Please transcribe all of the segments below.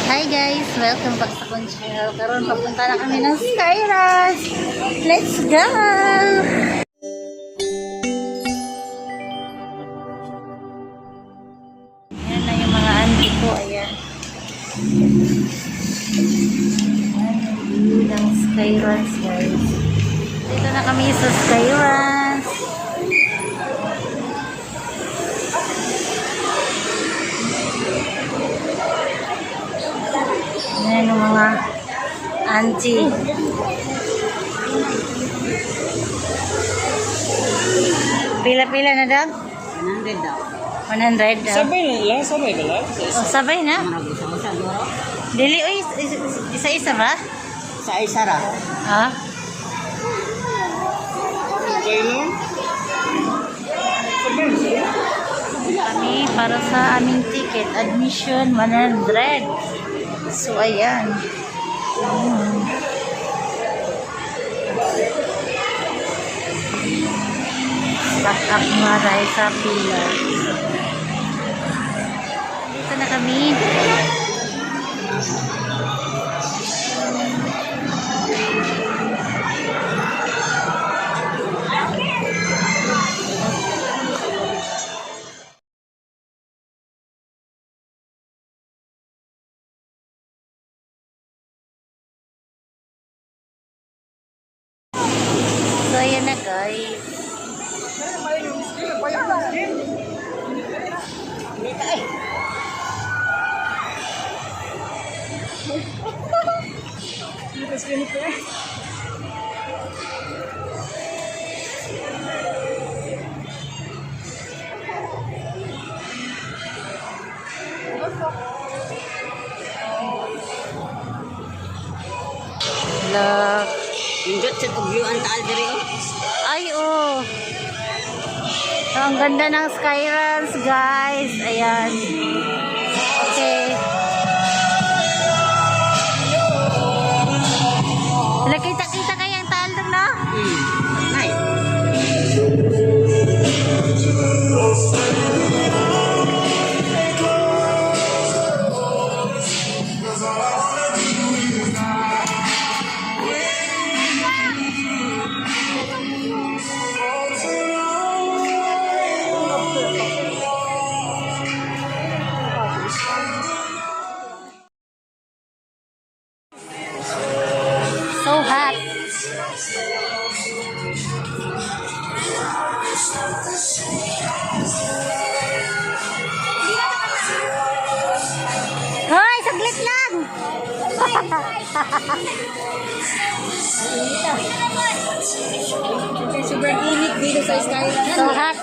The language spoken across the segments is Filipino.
Hi guys! Welcome back sa akong channel. Karon papunta na kami ng Skyras! Let's go! Ayan na yung mga auntie ko. Ayan. Ayan yung view ng Skyras guys. Dito na kami sa Skyras. Ayan yung mga auntie. Pila-pila na daw? 100 daw. 100 daw. Sabay na lang, sabay na lang. O, sabay na. Isa-isa duro. Dili, uy, isa-isa ba? Sa isa ra. Ha? Sabay lang. Sabay na. Kami para sa aming ticket. Admission 100. So, ayan. Stock up nga tayo sa pila. Dito na kami. So, ayan na guys. Look. Indot sa tugyo ang taal diri oh. Ay, oh. So, ang ganda ng Skyras, guys. Ayan. Okay. Wala, kita-kita kayang taal doon, no? Nay. So hot. Hoy, saglit lang. Super init dito sa Skyline. So hot.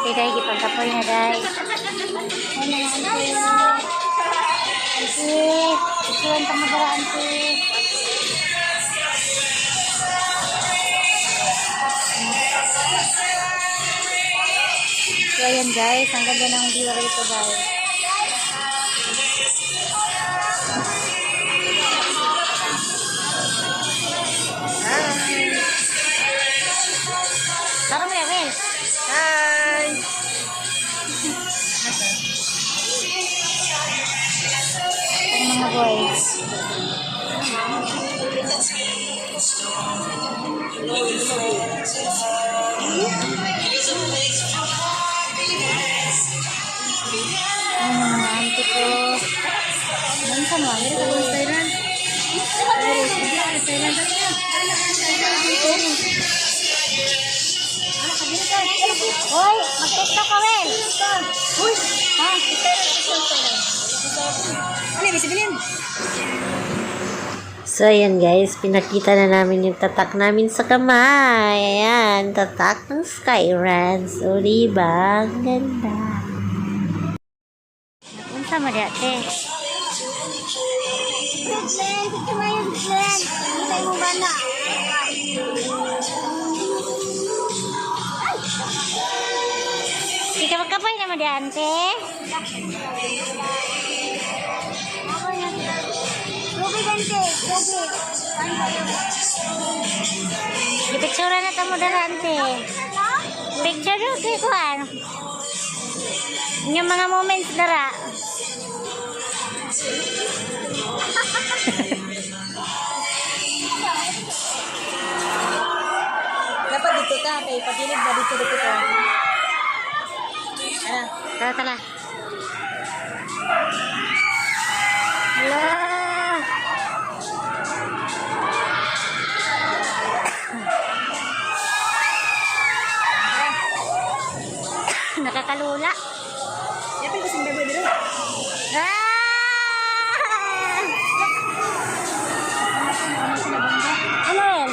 Ante dahil ipagkapoy na dahil. Ante, isuwan ka magara ante. So ayan guys, ang ganda ng view rito guys. Tara mo yan, Hi! ang mga boys. Ang mga auntie ko. Ano sa mga? Ito ko sa Iran. Hoy, mag-tiktok ka, Wel. Uy, ha? Ano yung bisibilin? So, ayan guys, pinakita na namin yung tatak namin sa kamay. Ayan, tatak ng Skyran. So, diba? Ang ganda. Napunta mo dati. Glenn, ito mo yung Glenn. Hintay mo ba na? Ika magkapay naman di ante. Ruby gante, Ruby. Ipicture na tamo dala ante. Picture do kay kuan. Yung mga moments dara. Dapat dito ka, kay pagilid ba dito ka. Ano? Tara, tara. Hala. Nakakalula. Yapin ko sing bebe dito. Ah! Ano yan?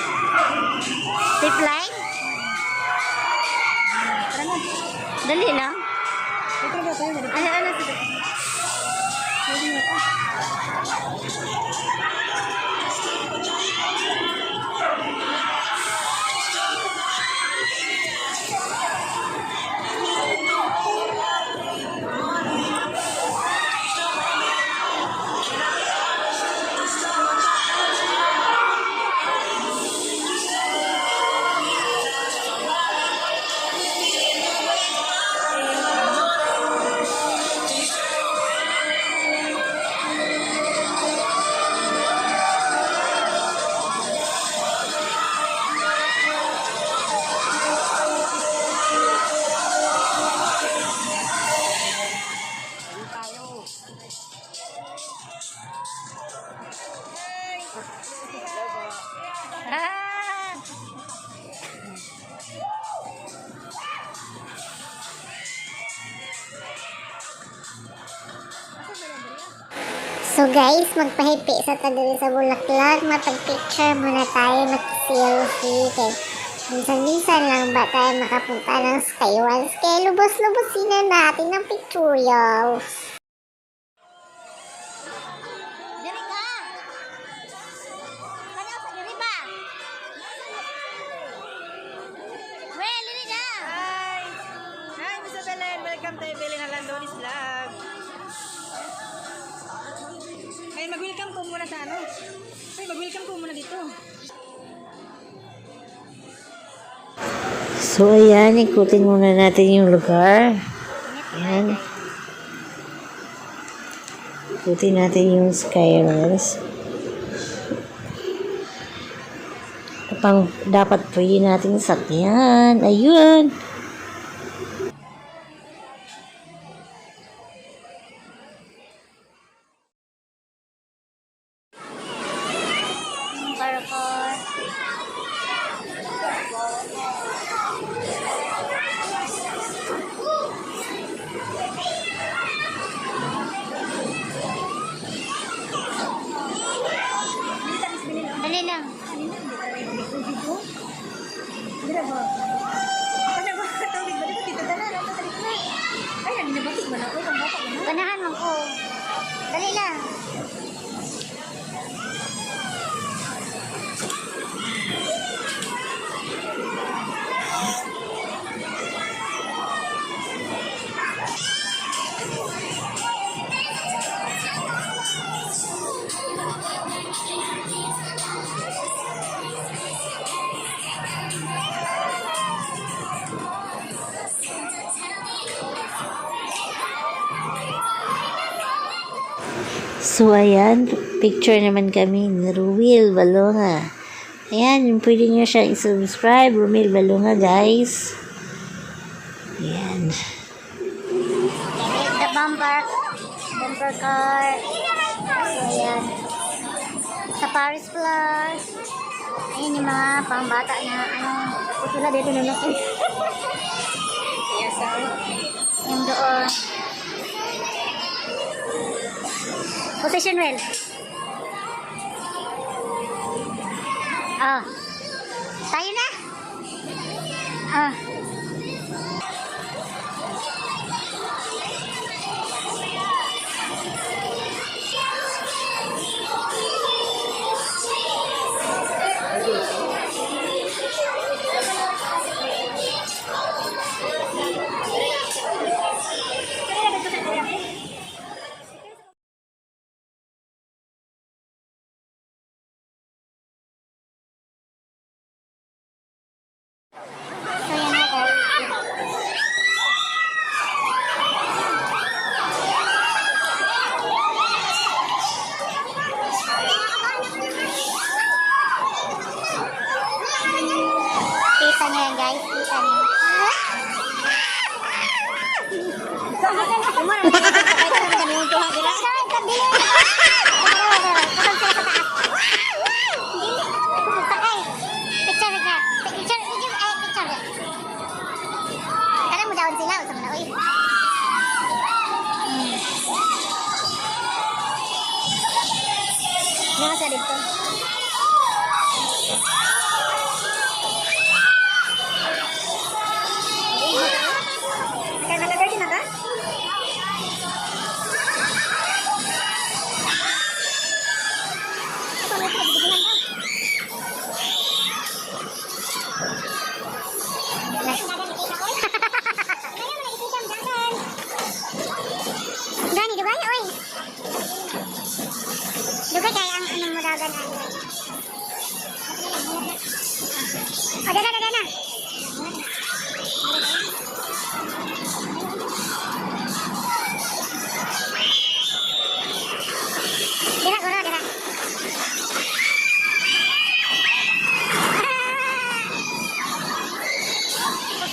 Zip line? Tara na. Dali lang. Ito ba tayo dito? Ano? Pwede na pa. Ah! So guys, magpahipi sa tadiri sa bulaklak, mapag-picture muna tayo, mag-selfie. Kaya minsan-minsan lang ba tayo makapunta ng Skywars? Kaya lubos-lubosin na natin ang pictorials. Dali ka! Kanya sa diri ba? Well, dali na! Hi, Miss Belen. Welcome to Belen Halandonis Vlog. Ay, mag-welcome ko muna sa ano. Ay, mag-welcome ko muna dito. So, ayan, ikutin muna natin yung lugar. Ayan. Ikutin natin yung Skywars. Pang dapat pwede natin sakyan. Ayun. Parkour. Dali lang. Dira ba? Ano ba? Tawag ba dito? Dito na. Dali lang. So, ayan, picture naman kami ni Ruel Balonga. Ayan, pwede nyo siya i-subscribe, Ruel Balonga, guys. Ayan. The bumper car. So, ayan. Sa Paris Plus. Ayun yung mga pambata na, sila dito na natin. Yes, sir. Yung doon. Position well. Oh. Tayo na. Ah. So, yan na guys. Kita niyo yan guys. Kita niyo. Nasa dito. Naka-ready na ka? Gani, dugay, oy. Dugay kaya ang anong madagan ay. Oh, dada. Dada.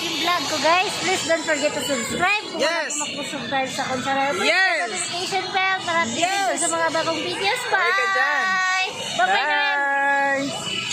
Yung vlog ko, guys, please don't forget to subscribe. Kung Yes. wala ka mag-subscribe sa akong channel, please Yes. notification bell para Yes. sa mga bagong videos. Bye ka dyan. Bye! Bye-bye, guys! Bye!